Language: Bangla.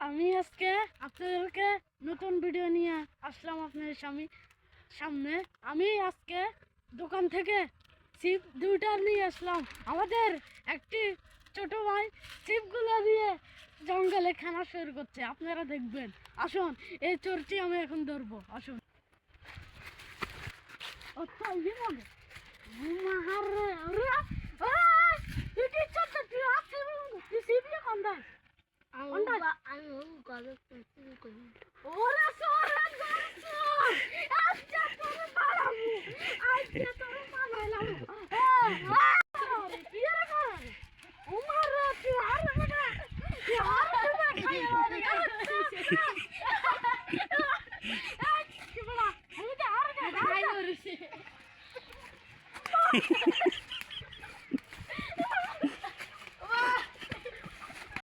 আমি আজকে আপনাদেরকে নতুন ভিডিও নিয়ে আসলাম আপনাদের সামনে। আমি আজকে দোকান থেকে ছিপ দুইটা নিয়ে আসলাম। আমাদের একটি ছোট ভাই ছিপগুলো দিয়ে জঙ্গলে খানা শুরু করছে, আপনারা দেখবেন। আসুন, এই চোরটি আমি এখন ধরবো। আসুন।